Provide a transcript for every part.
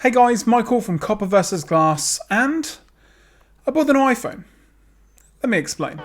Hey guys, Michael from Copper vs Glass, and I bought the new iPhone. Let me explain.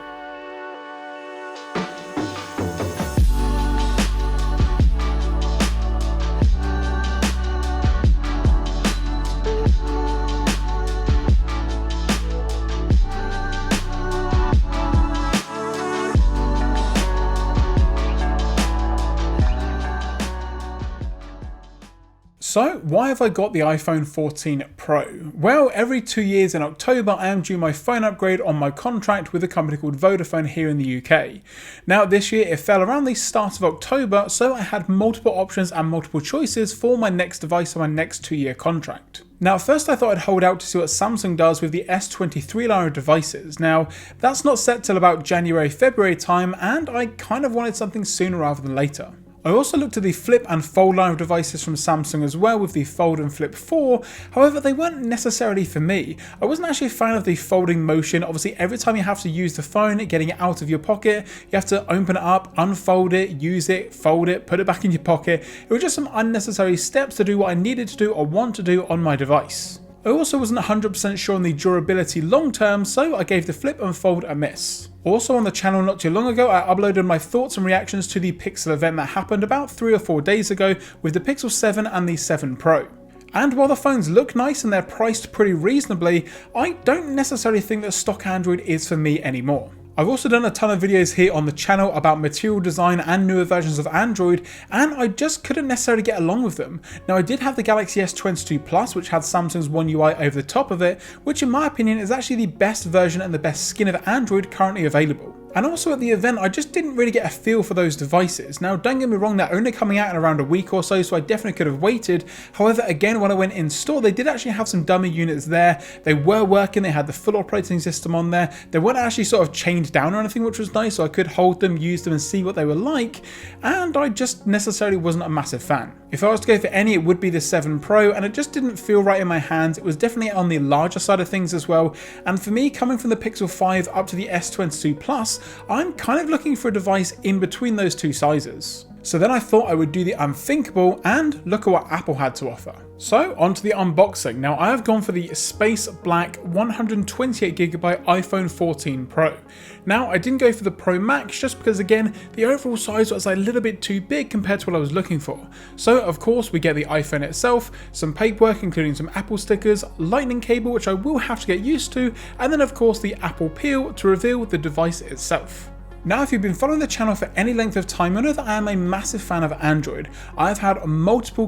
So, why have I got the iPhone 14 Pro? Well, every 2 years in October I am due my phone upgrade on my contract with a company called Vodafone here in the UK. Now this year it fell around the start of October, so I had multiple options and multiple choices for my next device on my next 2-year contract. Now at first I thought I'd hold out to see what Samsung does with the S23 line of devices. Now that's not set till about January-February time, and I kind of wanted something sooner rather than later. I also looked at the Flip and Fold line of devices from Samsung as well with the Fold and Flip 4, however they weren't necessarily for me. I wasn't actually a fan of the folding motion. Obviously every time you have to use the phone, getting it out of your pocket, you have to open it up, unfold it, use it, fold it, put it back in your pocket. It was just some unnecessary steps to do what I needed to do or want to do on my device. I also wasn't 100% sure on the durability long term, so I gave the Flip and Fold a miss. Also on the channel not too long ago, I uploaded my thoughts and reactions to the Pixel event that happened about 3 or 4 days ago with the Pixel 7 and the 7 Pro. And while the phones look nice and they're priced pretty reasonably, I don't necessarily think that stock Android is for me anymore. I've also done a ton of videos here on the channel about material design and newer versions of Android, and I just couldn't necessarily get along with them. Now I did have the Galaxy S22 Plus, which had Samsung's One UI over the top of it, which in my opinion is actually the best version and the best skin of Android currently available. And also at the event, I just didn't really get a feel for those devices. Now don't get me wrong, they're only coming out in around a week or so, so I definitely could have waited. However, again, when I went in store, they did actually have some dummy units there. They were working, they had the full operating system on there. They weren't actually sort of chained down or anything, which was nice, so I could hold them, use them and see what they were like, and I just necessarily wasn't a massive fan. If I was to go for any, it would be the 7 Pro, and it just didn't feel right in my hands. It was definitely on the larger side of things as well, and for me, coming from the Pixel 5 up to the S22 Plus, I'm kind of looking for a device in between those two sizes. So then I thought I would do the unthinkable and look at what Apple had to offer. So on to the unboxing. Now I have gone for the Space Black 128GB iPhone 14 Pro. Now I didn't go for the Pro Max just because again the overall size was a little bit too big compared to what I was looking for. So of course we get the iPhone itself, some paperwork including some Apple stickers, lightning cable which I will have to get used to, and then of course the Apple peel to reveal the device itself. Now if you've been following the channel for any length of time, you know that I am a massive fan of Android. I've had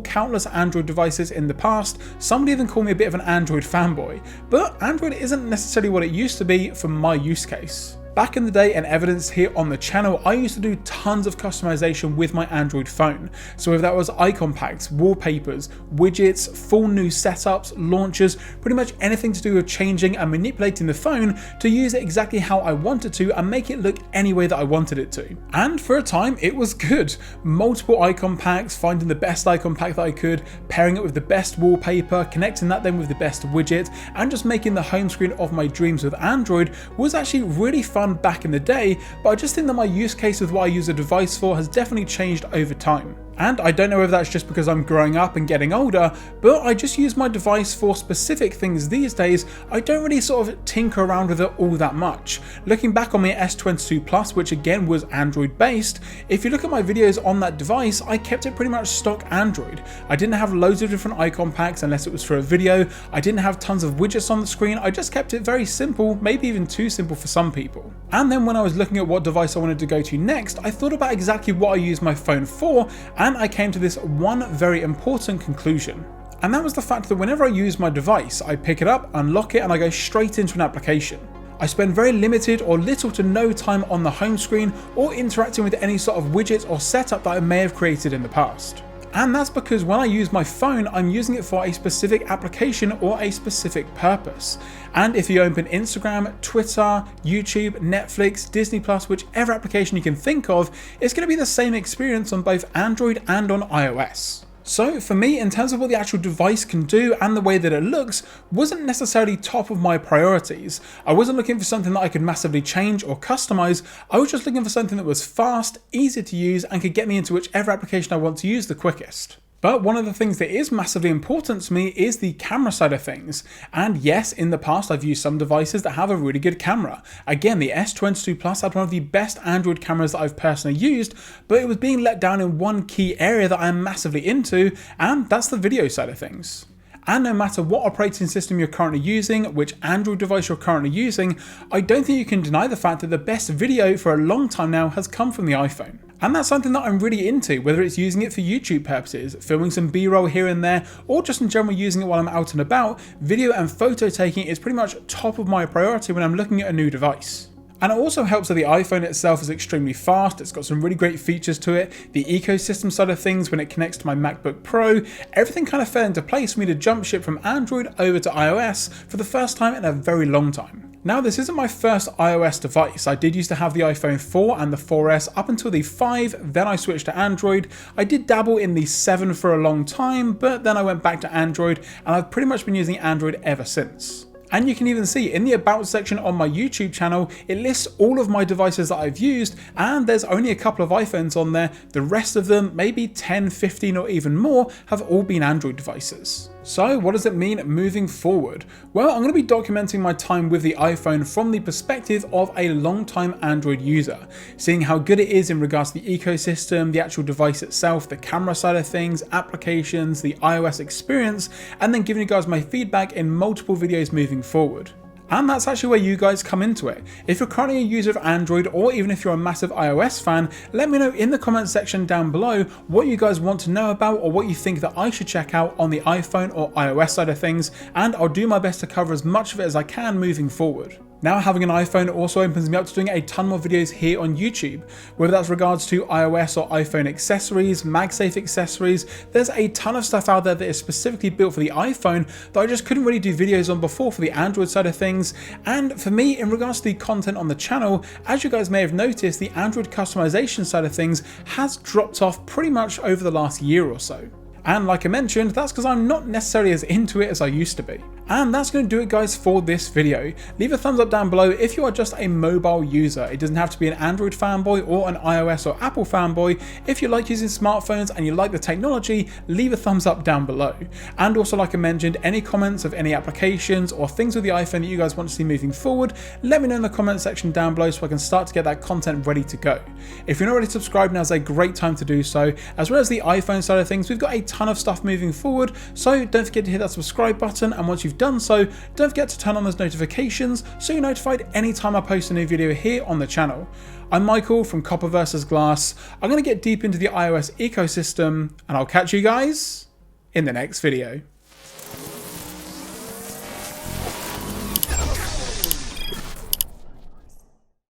countless Android devices in the past. Some would even call me a bit of an Android fanboy, but Android isn't necessarily what it used to be for my use case. Back in the day, and evidence here on the channel, I used to do tons of customization with my Android phone. So if that was icon packs, wallpapers, widgets, full new setups, launchers, pretty much anything to do with changing and manipulating the phone to use it exactly how I wanted to and make it look any way that I wanted it to. And for a time, it was good. Multiple icon packs, finding the best icon pack that I could, pairing it with the best wallpaper, connecting that then with the best widget, and just making the home screen of my dreams with Android was actually really fun back in the day, but I just think that my use case with what I use a device for has definitely changed over time. And I don't know if that's just because I'm growing up and getting older, but I just use my device for specific things these days. I don't really sort of tinker around with it all that much. Looking back on my S22 Plus, which again was Android based, if you look at my videos on that device, I kept it pretty much stock Android. I didn't have loads of different icon packs unless it was for a video. I didn't have tons of widgets on the screen. I just kept it very simple, maybe even too simple for some people. And then when I was looking at what device I wanted to go to next, I thought about exactly what I use my phone for, and I came to this one very important conclusion. And that was the fact that whenever I use my device, I pick it up, unlock it, and I go straight into an application. I spend very limited or little to no time on the home screen or interacting with any sort of widget or setup that I may have created in the past. And that's because when I use my phone, I'm using it for a specific application or a specific purpose. And if you open Instagram, Twitter, YouTube, Netflix, Disney+, whichever application you can think of, it's going to be the same experience on both Android and on iOS. So for me, in terms of what the actual device can do and the way that it looks, wasn't necessarily top of my priorities. I wasn't looking for something that I could massively change or customize. I was just looking for something that was fast, easy to use, and could get me into whichever application I want to use the quickest. But one of the things that is massively important to me is the camera side of things. And yes, in the past I've used some devices that have a really good camera. Again, the S22 Plus had one of the best Android cameras that I've personally used, but it was being let down in one key area that I'm massively into, and that's the video side of things. And no matter what operating system you're currently using, which Android device you're currently using, I don't think you can deny the fact that the best video for a long time now has come from the iPhone. And that's something that I'm really into, whether it's using it for YouTube purposes, filming some B-roll here and there, or just in general using it while I'm out and about. Video and photo taking is pretty much top of my priority when I'm looking at a new device. And it also helps that the iPhone itself is extremely fast, it's got some really great features to it, the ecosystem side of things when it connects to my MacBook Pro, everything kind of fell into place for me to jump ship from Android over to iOS for the first time in a very long time. Now, this isn't my first iOS device. I did used to have the iPhone 4 and the 4S up until the 5, then I switched to Android. I did dabble in the 7 for a long time, but then I went back to Android, and I've pretty much been using Android ever since. And you can even see in the About section on my YouTube channel, it lists all of my devices that I've used, and there's only a couple of iPhones on there. The rest of them, maybe 10, 15 or even more, have all been Android devices. So what does it mean moving forward? Well, I'm going to be documenting my time with the iPhone from the perspective of a long-time Android user, seeing how good it is in regards to the ecosystem, the actual device itself, the camera side of things, applications, the iOS experience, and then giving you guys my feedback in multiple videos moving forward. And that's actually where you guys come into it. If you're currently a user of Android, or even if you're a massive iOS fan, let me know in the comment section down below what you guys want to know about or what you think that I should check out on the iPhone or iOS side of things, and I'll do my best to cover as much of it as I can moving forward. Now, having an iPhone also opens me up to doing a ton more videos here on YouTube, whether that's regards to iOS or iPhone accessories, MagSafe accessories. There's a ton of stuff out there that is specifically built for the iPhone that I just couldn't really do videos on before for the Android side of things. And for me, in regards to the content on the channel, as you guys may have noticed, the Android customization side of things has dropped off pretty much over the last year or so. And like I mentioned, that's because I'm not necessarily as into it as I used to be. And that's going to do it, guys, for this video. Leave a thumbs up down below if you are just a mobile user. It doesn't have to be an Android fanboy or an iOS or Apple fanboy. If you like using smartphones and you like the technology, leave a thumbs up down below. And also, like I mentioned, any comments of any applications or things with the iPhone that you guys want to see moving forward, let me know in the comment section down below so I can start to get that content ready to go. If you're not already subscribed, now's a great time to do so. As well as the iPhone side of things, we've got a ton of stuff moving forward, so don't forget to hit that subscribe button, and once you've done so, don't forget to turn on those notifications so you're notified anytime I post a new video here on the channel. I'm Michael from Copper vs Glass. I'm going to get deep into the iOS ecosystem, and I'll catch you guys in the next video.